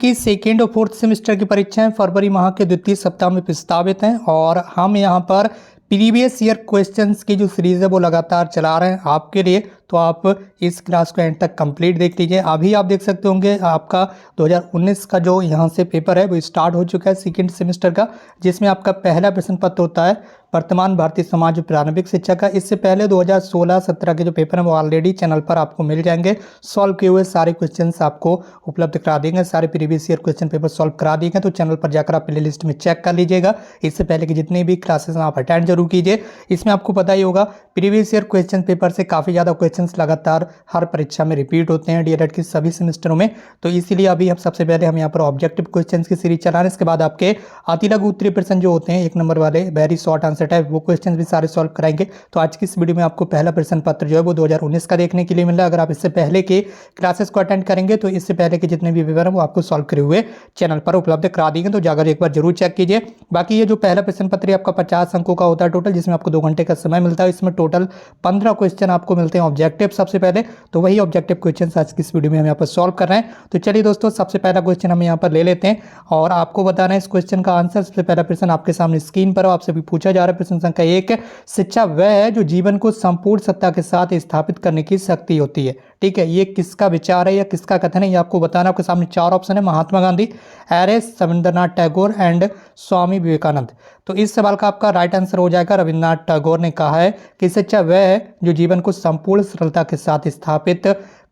कि सेकेंड और fourth semester की परीक्षाएं फरवरी माह के द्वितीय सप्ताह में प्रस्तावित हैं और हम यहां पर प्रीवियस ईयर क्वेश्चंस की जो सीरीज़ है वो लगातार चला रहे हैं आपके लिए। तो आप इस क्लास को एंड तक कंप्लीट देख लीजिए। अभी आप देख सकते होंगे आपका 2019 का जो यहाँ से पेपर है वो स्टार्ट हो चुका है सेकेंड सेमेस्टर का, जिसमें आपका पहला प्रश्न पत्र होता है वर्तमान भारतीय समाज और प्रारंभिक शिक्षा का। इससे पहले 2016-17 के जो पेपर हैं वो ऑलरेडी चैनल पर आपको मिल जाएंगे। सॉल्व किए हुए सारे क्वेश्चंस आपको उपलब्ध करा देंगे, सारे previous year question paper solve करा दिए। तो चैनल पर जाकर आप प्ले लिस्ट में चेक कर लीजिएगा। इससे पहले की जितनी भी क्लासेस आप अटेंड जरूर कीजिए। इसमें आपको पता ही होगा प्रीवियस ईयर क्वेश्चन पेपर से काफ़ी ज़्यादा क्वेश्चंस लगातार हर परीक्षा में रिपीट होते हैं डीएलएड की सभी सेमेस्टरों में। तो इसीलिए अभी हम सबसे पहले हम यहाँ पर ऑब्जेक्टिव क्वेश्चंस की सीरीज चला रहे हैं। इसके बाद आपके अति लघु उत्तरीय प्रश्न जो होते हैं 1 नंबर वाले वेरी शॉर्ट आंसर टाइप, वो क्वेश्चंस भी सारे सॉल्व कराएंगे। तो आज की इस वीडियो में आपको पहला प्रश्न पत्र जो है वो 2019 का देखने के लिए मिल रहा है। अगर आप इससे पहले के क्लासेस को अटेंड करेंगे तो इससे पहले के जितने भी पेपर हैं वो आपको सॉल्व करे हुए चैनल पर उपलब्ध करा देंगे। तो जाकर एक बार जरूर चेक कीजिए। बाकी ये जो पहला प्रश्न पत्र आपका 50 अंकों का होता है टोटल, जिसमें आपको 2 घंटे का समय मिलता है। इसमें टोटल 15 क्वेश्चन आपको मिलते हैं ऑब्जेक्टिव सबसे पहले। तो वही ऑब्जेक्टिव क्वेश्चन आज की इस वीडियो में हम यहाँ पर सॉल्व कर रहे हैं। तो चलिए दोस्तों, सबसे पहला क्वेश्चन हम यहाँ पर ले लेते हैं और आपको बताना है इस क्वेश्चन का आंसर। सबसे पहला प्रश्न आपके सामने स्क्रीन पर आपसे भी पूछा जा रहा है। प्रश्न संख्या 1, शिक्षा वह है जो जीवन को संपूर्ण सत्ता के साथ स्थापित करने की शक्ति होती है। ठीक है, ये किसका विचार है या किसका कथन है ये आपको बताना। आपके सामने 4 ऑप्शन है, महात्मा गांधी, एरएस, रविंद्रनाथ टैगोर एंड स्वामी विवेकानंद। तो इस सवाल का आपका राइट आंसर हो जाएगा रविंद्रनाथ टैगोर ने कहा है कि शिक्षा वह है जो जीवन को संपूर्ण सरलता के साथ स्थापित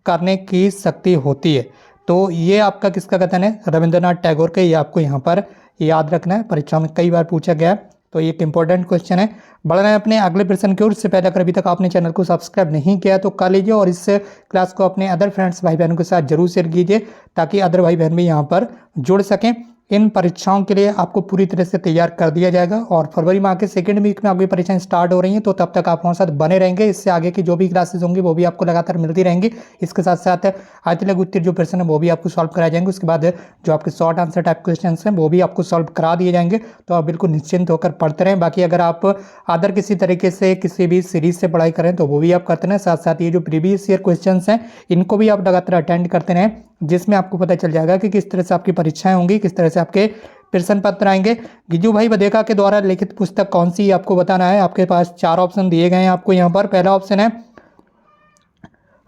करने की शक्ति होती है। तो ये आपका किसका कथन है? रविंद्रनाथ टैगोर के। ये आपको यहाँ पर याद रखना है, परीक्षा में कई बार पूछा गया है। तो ये एक इंपॉर्टेंट क्वेश्चन है। बढ़ रहे हैं अपने अगले प्रश्न की ओर। इससे पहले अगर अभी तक आपने चैनल को सब्सक्राइब नहीं किया तो कर लीजिए और इस क्लास को अपने अदर फ्रेंड्स भाई बहनों के साथ जरूर शेयर कीजिए ताकि अदर भाई बहन भी यहाँ पर जुड़ सकें। इन परीक्षाओं के लिए आपको पूरी तरह से तैयार कर दिया जाएगा और फरवरी माह के सेकेंड वीक में आपकी परीक्षाएं स्टार्ट हो रही हैं। तो तब तक आप हमारे साथ बने रहेंगे। इससे आगे की जो भी क्लासेस होंगी वो भी आपको लगातार मिलती रहेंगी। इसके साथ साथ अति लघु उत्तरीय जो प्रश्न है वो भी आपको सॉल्व कराए जाएंगे। उसके बाद जो आपके शॉर्ट आंसर टाइप क्वेश्चन हैं वो भी आपको सॉल्व करा दिए जाएंगे। तो आप बिल्कुल निश्चिंत होकर पढ़ते रहें। बाकी अगर आप अदर किसी तरीके से किसी भी सीरीज से पढ़ाई करें तो वो भी आप करते रहें। साथ साथ ये जो प्रीवियस ईयर क्वेश्चन हैं इनको भी आप लगातार अटेंड करते रहें, जिसमें आपको पता चल जाएगा कि किस तरह से आपकी परीक्षाएं होंगी, किस तरह से आपके प्रश्न पत्र आएंगे। गिजू भाई बधेका के द्वारा लिखित पुस्तक कौन सी आपको बताना है। आपके पास 4 ऑप्शन दिए गए हैं आपको यहाँ पर। पहला ऑप्शन है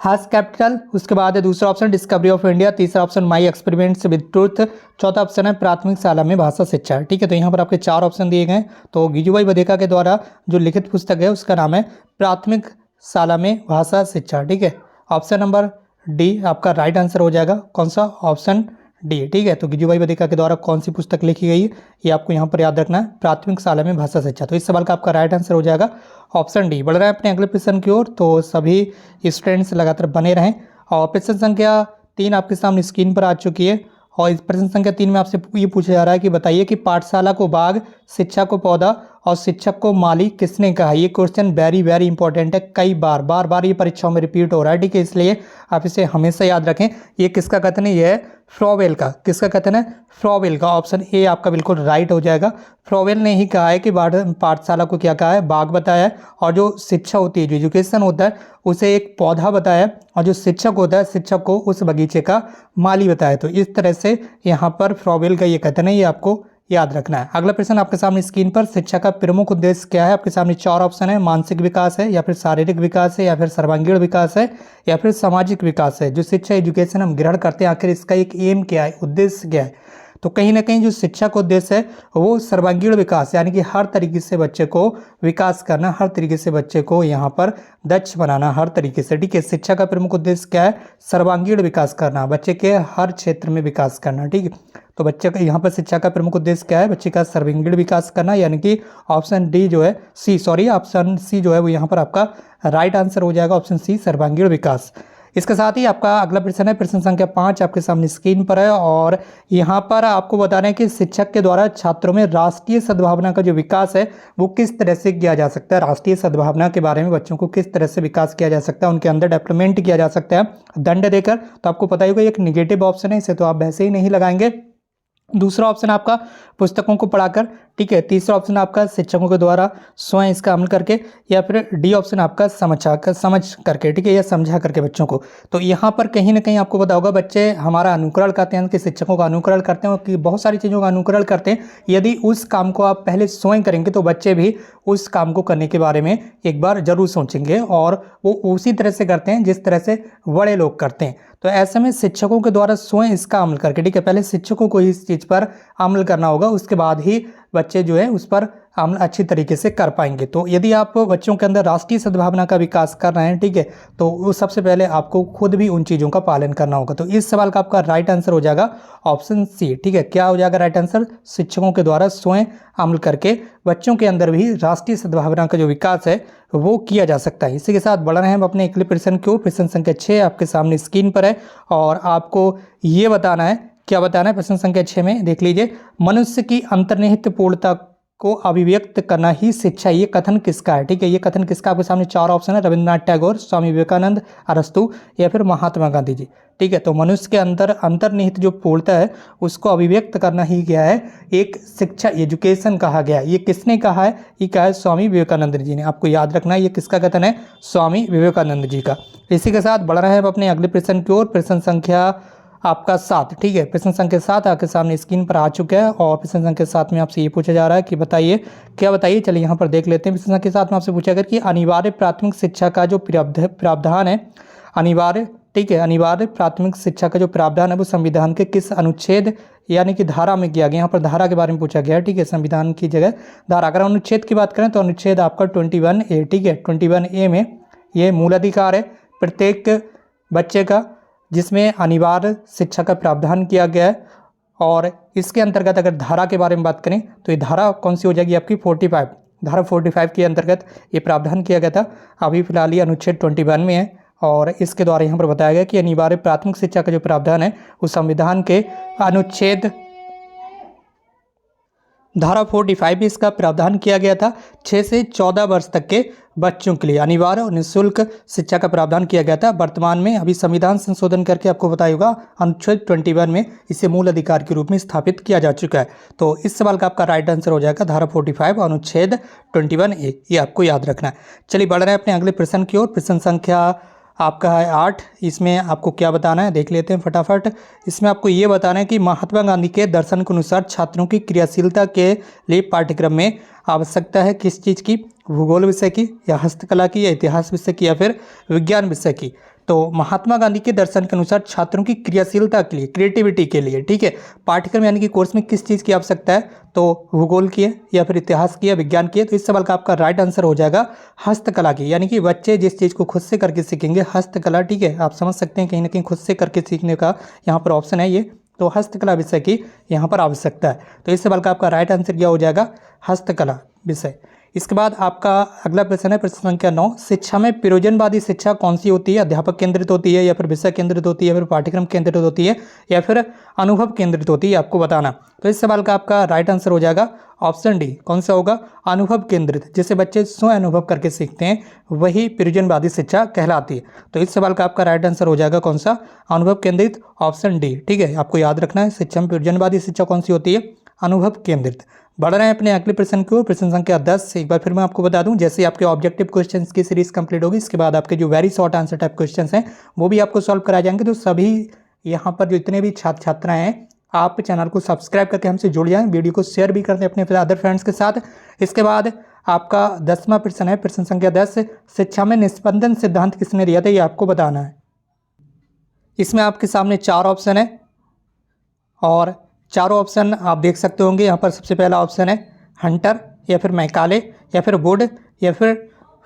हास कैपिटल, उसके बाद है दूसरा ऑप्शन डिस्कवरी ऑफ इंडिया, तीसरा option my experiments with truth, चौथा ऑप्शन है प्राथमिक शाला में भाषा शिक्षा। ठीक है, तो यहाँ पर आपके 4 ऑप्शन दिए गए हैं। तो गिजू भाई बधेका के द्वारा जो लिखित पुस्तक है उसका नाम है प्राथमिक शाला में भाषा शिक्षा। ठीक है, ऑप्शन नंबर डी आपका राइट आंसर हो जाएगा। कौन सा? Option D. ठीक है, तो गिजू भाई बधेका के द्वारा कौन सी पुस्तक लिखी गई है ये आपको यहाँ पर याद रखना है, प्राथमिक शाला में भाषा शिक्षा। तो इस सवाल का आपका राइट आंसर हो जाएगा ऑप्शन डी। बढ़ रहा है अपने अगले प्रश्न की ओर। तो सभी स्टूडेंट्स लगातार बने रहें। और प्रश्न संख्या 3 आपके सामने स्क्रीन पर आ चुकी है और इस प्रश्न संख्या 3 में आपसे ये पूछा जा रहा है कि बताइए कि पाठशाला को बाग, शिक्षा को पौधा और शिक्षक को माली किसने कहा। ये क्वेश्चन वेरी वेरी इंपॉर्टेंट है, कई बार ये परीक्षाओं में रिपीट हो रहा है। ठीक है, इसलिए आप इसे हमेशा याद रखें। ये किसका कथन है? ये है फ्रॉवेल का। किसका कथन है? फ्रॉवेल का। ऑप्शन ए आपका बिल्कुल राइट हो जाएगा। फ्रॉवेल ने ही कहा है कि पाठशाला को क्या कहा है? बाग बताया है। और जो शिक्षा होती है, जो एजुकेशन होता है, उसे एक पौधा बताया है। और जो शिक्षक होता है, शिक्षक को उस बगीचे का माली बताया। तो इस तरह से यहाँ पर फ्रॉवेल का ये कथन है, ये आपको याद रखना है। अगला प्रश्न आपके सामने स्क्रीन पर, शिक्षा का प्रमुख उद्देश्य क्या है? आपके सामने 4 ऑप्शन है, मानसिक विकास है या फिर शारीरिक विकास है या फिर सर्वांगीण विकास है या फिर सामाजिक विकास है। जो शिक्षा एजुकेशन हम ग्रहण करते हैं आखिर इसका एक एम क्या है, उद्देश्य क्या है? तो कहीं ना कहीं जो शिक्षा का उद्देश्य है वो सर्वांगीण विकास, यानी कि हर तरीके से बच्चे को विकास करना, हर तरीके से बच्चे को यहाँ पर दक्ष बनाना, हर तरीके से। ठीक है, शिक्षा का प्रमुख उद्देश्य क्या है? सर्वांगीण विकास करना, बच्चे के हर क्षेत्र में विकास करना। ठीक है, तो बच्चे का यहाँ पर शिक्षा का प्रमुख उद्देश्य क्या है? बच्चे का सर्वांगीण विकास करना, यानी कि ऑप्शन डी जो है ऑप्शन सी जो है वो यहाँ पर आपका राइट आंसर हो जाएगा। ऑप्शन सी सर्वांगीण विकास। इसके साथ ही आपका अगला प्रश्न है, प्रश्न संख्या 5 आपके सामने स्क्रीन पर है और यहाँ पर आपको बताना है कि शिक्षक के द्वारा छात्रों में राष्ट्रीय सद्भावना का जो विकास है वो किस तरह से किया जा सकता है। राष्ट्रीय सद्भावना के बारे में बच्चों को किस तरह से विकास किया जा सकता है, उनके अंदर डेवलपमेंट किया जा सकता है दंड देकर। तो आपको पता ही होगा एक निगेटिव ऑप्शन है, इसे तो आप वैसे ही नहीं लगाएंगे। दूसरा ऑप्शन आपका पुस्तकों को पढ़ाकर। ठीक है। तीसरा ऑप्शन आपका शिक्षकों के द्वारा स्वयं इसका अमल करके, या फिर डी ऑप्शन आपका समझ करके, ठीक है, या समझा करके बच्चों को। तो यहाँ पर कहीं ना कहीं आपको पता होगा बच्चे हमारा अनुकरण करते हैं, कि शिक्षकों का अनुकरण करते हैं और कि बहुत सारी चीज़ों का अनुकरण करते हैं। यदि उस काम को आप पहले स्वयं करेंगे तो बच्चे भी उस काम को करने के बारे में एक बार जरूर सोचेंगे, और वो उसी तरह से करते हैं जिस तरह से बड़े लोग करते हैं। तो ऐसे में शिक्षकों के द्वारा स्वयं इसका अमल करके, ठीक है, पहले शिक्षकों को इस चीज़ पर अमल करना होगा, उसके बाद ही बच्चे जो है उस पर अमल अच्छी तरीके से कर पाएंगे। तो यदि आप बच्चों के अंदर राष्ट्रीय सद्भावना का विकास कर रहे हैं, ठीक है, तो वो सबसे पहले आपको खुद भी उन चीज़ों का पालन करना होगा। तो इस सवाल का आपका राइट आंसर हो जाएगा ऑप्शन सी, ठीक है। क्या हो जाएगा राइट आंसर? शिक्षकों के द्वारा स्वयं अमल करके बच्चों के अंदर भी राष्ट्रीय सद्भावना का जो विकास है वो किया जा सकता है। इसी के साथ बढ़ रहे हैं हम अपने अगले प्रश्न को। प्रश्न संख्या 6 आपके सामने स्क्रीन पर है, और आपको ये बताना है, क्या बताना है प्रश्न संख्या 6 में, देख लीजिए। मनुष्य की अंतर्निहित पूर्णता को अभिव्यक्त करना ही शिक्षा, ये कथन किसका है? ठीक है, ये कथन किसका? आपके सामने 4 ऑप्शन है, रविन्द्रनाथ टैगोर, स्वामी विवेकानंद, अरस्तु, या फिर महात्मा गांधी जी। ठीक है, तो मनुष्य के अंदर अंतर्निहित जो पूर्णता है उसको अभिव्यक्त करना ही क्या है? एक शिक्षा, एजुकेशन कहा गया है। ये किसने कहा है? ये कहा है स्वामी विवेकानंद जी ने। आपको याद रखना है ये किसका कथन है? स्वामी विवेकानंद जी का। इसी के साथ बढ़ रहे हैं हम अपने अगले प्रश्न की ओर। प्रश्न संख्या आपका 7, ठीक है, प्रश्न संख्या 7 आपके सामने स्क्रीन पर आ चुका है, और प्रश्न संख्या 7 में आपसे ये पूछा जा रहा है कि बताइए, क्या बताइए, चलिए यहाँ पर देख लेते हैं। प्रश्न संख्या 7 में आपसे पूछा गया कि अनिवार्य प्राथमिक शिक्षा का जो प्रावधान है, अनिवार्य, ठीक है, अनिवार्य प्राथमिक शिक्षा का जो प्रावधान है वो संविधान के किस अनुच्छेद यानी कि धारा में किया गया? यहाँ पर धारा के बारे में पूछा गया है, ठीक है, संविधान की जगह धारा। अगर अनुच्छेद की बात करें तो अनुच्छेद आपका 21A, ठीक है, 21A में ये मूल अधिकार है प्रत्येक बच्चे का, जिसमें अनिवार्य शिक्षा का प्रावधान किया गया है। और इसके अंतर्गत अगर धारा के बारे में बात करें तो ये धारा कौन सी हो जाएगी आपकी? 45, धारा 45 के अंतर्गत ये प्रावधान किया गया था। अभी फिलहाल ये अनुच्छेद 21 में है, और इसके द्वारा यहाँ पर बताया गया कि अनिवार्य प्राथमिक शिक्षा का जो प्रावधान है उस संविधान के अनुच्छेद धारा 45 में इसका प्रावधान किया गया था। 6 से 14 वर्ष तक के बच्चों के लिए अनिवार्य और निःशुल्क शिक्षा का प्रावधान किया गया था। वर्तमान में अभी संविधान संशोधन करके आपको बताया होगा अनुच्छेद 21 में इसे मूल अधिकार के रूप में स्थापित किया जा चुका है। तो इस सवाल का आपका राइट आंसर हो जाएगा धारा 45 अनुच्छेद 21A, ये आपको याद रखना है। चलिए बढ़ रहे हैं अपने अगले प्रश्न की ओर। प्रश्न संख्या आपका है 8। इसमें आपको क्या बताना है देख लेते हैं फटाफट। इसमें आपको ये बताना है कि महात्मा गांधी के दर्शन के अनुसार छात्रों की क्रियाशीलता के लिए पाठ्यक्रम में आवश्यकता है किस चीज़ की? भूगोल विषय की, या हस्तकला की, या इतिहास विषय की, या फिर विज्ञान विषय की? तो महात्मा गांधी के दर्शन के अनुसार छात्रों की क्रियाशीलता के लिए, क्रिएटिविटी के लिए, ठीक है, पाठ्यक्रम यानी कि कोर्स में किस चीज़ की आवश्यकता है? तो भूगोल की है, या फिर इतिहास की, या विज्ञान की है? तो इस सवाल का आपका राइट आंसर हो जाएगा हस्तकला की, यानी कि बच्चे जिस चीज़ को खुद से करके सीखेंगे, हस्तकला, ठीक है, आप समझ सकते हैं कहीं ना कहीं खुद से करके सीखने का यहाँ पर ऑप्शन है ये। तो हस्तकला विषय की यहाँ पर आवश्यकता है। तो इस सवाल का आपका राइट आंसर क्या हो जाएगा? हस्तकला विषय। इसके बाद आपका अगला प्रश्न है प्रश्न संख्या 9। शिक्षा में प्रयोजनवादी शिक्षा कौन सी होती है? अध्यापक केंद्रित होती है, या फिर विषय केंद्रित होती है, या फिर पाठ्यक्रम केंद्रित होती है, या फिर अनुभव केंद्रित होती है? आपको बताना। तो इस सवाल का आपका राइट आंसर हो जाएगा ऑप्शन डी। कौन सा होगा? अनुभव केंद्रित। जिसे बच्चे स्वयं अनुभव करके सीखते हैं वही प्रयोजनवादी शिक्षा कहलाती है। तो इस सवाल का आपका राइट आंसर हो जाएगा कौन सा? अनुभव केंद्रित, ऑप्शन डी, ठीक है। आपको याद रखना है शिक्षा में प्रयोजनवादी शिक्षा कौन सी होती है? अनुभव केंद्रित। बढ़ रहे हैं अपने अगले प्रश्न की ओर। प्रश्न संख्या 10। एक बार फिर मैं आपको बता दूं, जैसे आपके ऑब्जेक्टिव क्वेश्चंस की सीरीज कंप्लीट होगी, इसके बाद आपके जो very short answer type questions हैं वो भी आपको सॉल्व कराए जाएंगे। तो सभी यहाँ पर जो इतने भी छात्र छात्राएं हैं, आप चैनल को सब्सक्राइब करके हमसे जुड़ जाएं, वीडियो को शेयर भी कर दें अपने अदर फ्रेंड्स के साथ। इसके बाद आपका 10वां प्रश्न है, प्रश्न संख्या 10। शिक्षा में निस्पंदन सिद्धांत किसने दिया था? ये आपको बताना है। इसमें आपके सामने 4 ऑप्शन है, और चारों ऑप्शन आप देख सकते होंगे। यहाँ पर सबसे पहला ऑप्शन है हंटर, या फिर मैकाले, या फिर वुड, या फिर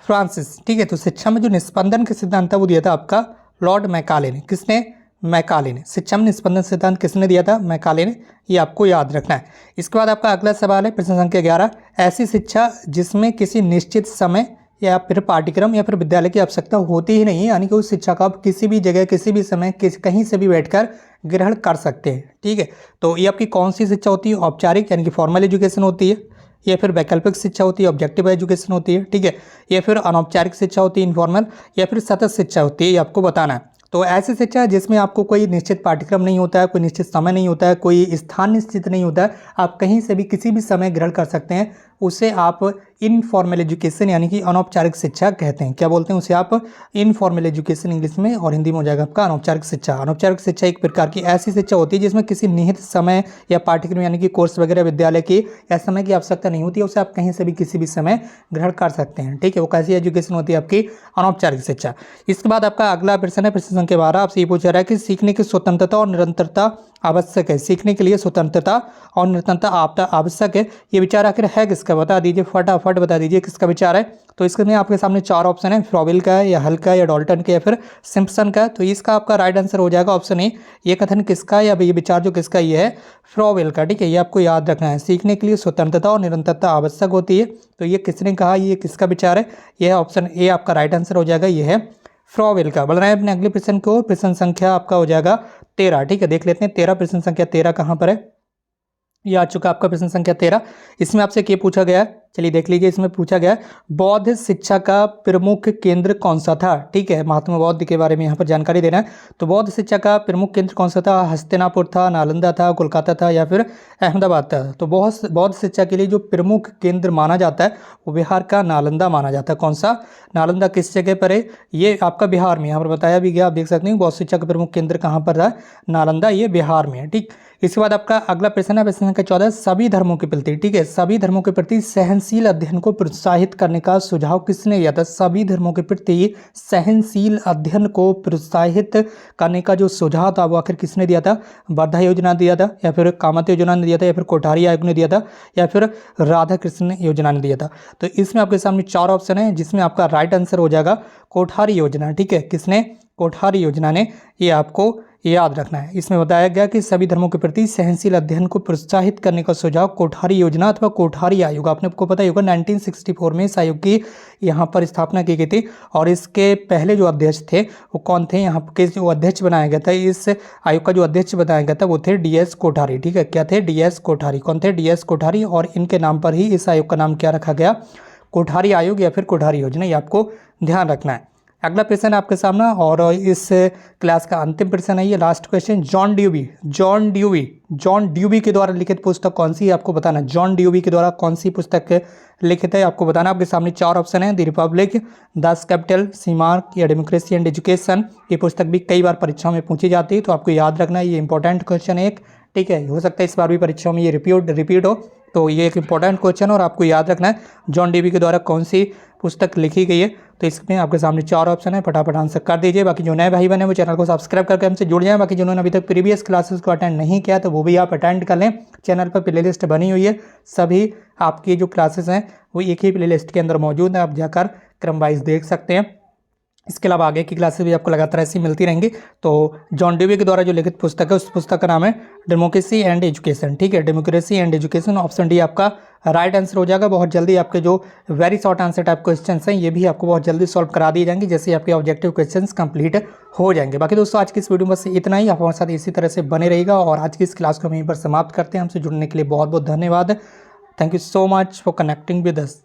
फ्रांसिस, ठीक है। तो शिक्षा में जो निस्पंदन का सिद्धांत था वो दिया था आपका लॉर्ड मैकाले ने। किसने? मैकाले ने। शिक्षा में निस्पंदन सिद्धांत किसने दिया था? मैकाले ने। ये आपको याद रखना है। इसके बाद आपका अगला सवाल है प्रश्न संख्या 11। ऐसी शिक्षा जिसमें किसी निश्चित समय या फिर पाठ्यक्रम या फिर विद्यालय की आवश्यकता होती ही नहीं है, यानी कि उस शिक्षा का आप किसी भी जगह, किसी भी समय, कहीं से भी बैठकर ग्रहण कर सकते हैं, ठीक है। तो ये आपकी कौन सी शिक्षा होती है? औपचारिक यानी कि फॉर्मल एजुकेशन होती है, या फिर वैकल्पिक शिक्षा होती है, ऑब्जेक्टिव एजुकेशन होती है, ठीक है, या फिर अनौपचारिक शिक्षा होती है इनफॉर्मल, या फिर सतत शिक्षा होती है? ये आपको बताना है। तो ऐसी शिक्षा है जिसमें आपको कोई निश्चित पाठ्यक्रम नहीं होता है, कोई निश्चित समय नहीं होता है, कोई स्थान निश्चित नहीं होता है, आप कहीं से भी किसी भी समय ग्रहण कर सकते हैं। उसे आप इनफॉर्मल एजुकेशन यानी कि अनौपचारिक शिक्षा कहते हैं। क्या बोलते हैं उसे आप? इनफॉर्मल एजुकेशन इंग्लिश में, और हिंदी में हो जाएगा आपका अनौपचारिक शिक्षा। अनौपचारिक शिक्षा एक प्रकार की ऐसी शिक्षा होती है जिसमें किसी निहित समय या पाठ्यक्रम यानी कि कोर्स वगैरह विद्यालय की या समय की आवश्यकता नहीं होती है, उसे आप कहीं से भी किसी भी समय ग्रहण कर सकते हैं। ठीक है, वो कैसी एजुकेशन होती है? आपकी अनौपचारिक शिक्षा। इसके बाद आपका अगला प्रश्न है प्रश्न संख्या 12। आपसे ये पूछा रहा है कि सीखने की स्वतंत्रता और निरंतरता आवश्यक है। सीखने के लिए स्वतंत्रता और निरंतरता आवश्यक है, ये विचार आखिर है किसका? बता दीजिए, फटाफट बता दीजिए किसका विचार है। तो इसमें आपके सामने 4 ऑप्शन है, फ्रॉवेल का है, या हल का है, या डॉल्टन का, या फिर सिम्पसन का। तो इसका आपका राइट आंसर हो जाएगा ऑप्शन ए। ये कथन किसका है या ये विचार जो किसका? ये है फ्रॉवेल का। ठीक है, ये आपको याद रखना है। सीखने के लिए स्वतंत्रता और निरंतरता आवश्यक होती है, तो ये किसने कहा? ये किसका विचार है? ये ऑप्शन ए आपका राइट आंसर हो जाएगा, ये है फ्रॉवेल का। बढ़ रहे हैं अपने अगले प्रश्न को। प्रश्न संख्या आपका हो जाएगा 13। ठीक है, देख लेते हैं 13। प्रश्न संख्या 13 कहाँ पर है? ये आ चुका आपका प्रश्न संख्या 13। इसमें आपसे क्या पूछा गया है? चलिए देख लीजिए। इसमें पूछा गया है बौद्ध शिक्षा का प्रमुख केंद्र कौन सा था? ठीक है, महात्मा बौद्ध के बारे में यहाँ पर जानकारी देना है। तो बौद्ध शिक्षा का प्रमुख केंद्र कौन सा था? हस्तिनापुर था, नालंदा था, कोलकाता था, या फिर अहमदाबाद था? तो बौद्ध शिक्षा के लिए जो प्रमुख केंद्र माना जाता है वो बिहार का नालंदा माना जाता है। कौन सा? नालंदा किस जगह पर है? ये आपका बिहार में, यहाँ पर बताया भी गया, आप देख सकते हैं बौद्ध शिक्षा का प्रमुख केंद्र कहाँ पर था? नालंदा, ये बिहार में है। ठीक, इसके बाद आपका अगला प्रश्न है प्रश्न संख्या 14। सभी धर्मों के प्रति, ठीक है, सभी धर्मों के प्रति सहनशील अध्ययन को प्रोत्साहित करने का सुझाव किसने दिया था? सभी धर्मों के प्रति सहनशील अध्ययन को प्रोत्साहित करने का जो सुझाव था वो आखिर किसने दिया था? वर्धा योजना दिया था, या फिर कामत योजना ने दिया था, या फिर कोठारी आयोग ने दिया था, या फिर राधा कृष्ण योजना ने दिया था? तो इसमें आपके सामने 4 ऑप्शन है, जिसमें आपका राइट आंसर हो जाएगा कोठारी योजना। ठीक है, किसने? कोठारी योजना ने। ये आपको याद रखना है। इसमें बताया गया कि सभी धर्मों के प्रति सहनशील अध्ययन को प्रोत्साहित करने का सुझाव कोठारी योजना अथवा कोठारी आयोग, आपको पता ही होगा 1964 में इस आयोग की यहाँ पर स्थापना की गई थी। और इसके पहले जो अध्यक्ष थे वो कौन थे? यहाँ के जो अध्यक्ष बनाया गया था, इस आयोग का जो अध्यक्ष बनाया गया था वो थे DS कोठारी। ठीक है, क्या थे? DS कोठारी। कौन थे? DS कोठारी। और इनके नाम पर ही इस आयोग का नाम क्या रखा गया? कोठारी आयोग या फिर कोठारी योजना। ये आपको ध्यान रखना है। अगला प्रश्न आपके सामने, और इस क्लास का अंतिम प्रश्न है, ये लास्ट क्वेश्चन। जॉन ड्यूबी के द्वारा लिखित पुस्तक कौन सी है? आपको बताना। जॉन ड्यूबी के द्वारा कौन सी पुस्तक लिखित है आपको बताना। आपके सामने 4 ऑप्शन है, द रिपब्लिक, द कैपिटल, सीमार्क, या डेमोक्रेसी एंड एजुकेशन। ये पुस्तक भी कई बार परीक्षाओं में पूछी जाती है, तो आपको याद रखना है, ये इंपॉर्टेंट क्वेश्चन है एक। ठीक है, हो सकता है इस बार भी परीक्षाओं में ये रिपीट हो, तो ये एक इंपॉर्टेंट क्वेश्चन और आपको याद रखना है जॉन ड्यूबी के द्वारा कौन सी पुस्तक लिखी गई है। तो इसमें आपके सामने 4 ऑप्शन है, फटाफट आंसर कर दीजिए। बाकी जो नए भाई बने वो चैनल को सब्सक्राइब करके हमसे जुड़ जाएं। बाकी जिन्होंने अभी तक प्रीवियस क्लासेस को अटेंड नहीं किया तो वो भी आप अटेंड कर लें। चैनल पर प्लेलिस्ट बनी हुई है, सभी आपकी जो क्लासेस हैं वो एक ही प्लेलिस्ट के अंदर मौजूद है, आप जाकर क्रम वाइज देख सकते हैं। इसके अलावा आगे की क्लासेस भी आपको लगातार ऐसी मिलती रहेंगी। तो जॉन ड्यूबी के द्वारा जो लिखित पुस्तक है उस पुस्तक का नाम है डेमोक्रेसी एंड एजुकेशन। ठीक है, democracy and education. Option D आपका राइट आंसर हो जाएगा। बहुत जल्दी आपके जो very short answer type question हैं ये भी आपको बहुत जल्दी सॉल्व करा दिए जाएंगे, जैसे आपके ऑब्जेक्टिव क्वेश्चंस कंप्लीट हो जाएंगे। बाकी दोस्तों आज की इस वीडियो में बस इतना ही, आप हमारे साथ इसी तरह से बने रहिएगा। और आज की इस क्लास को हम यहीं पर समाप्त करते हैं। हमसे जुड़ने के लिए बहुत बहुत धन्यवाद। Thank you so much for connecting with us.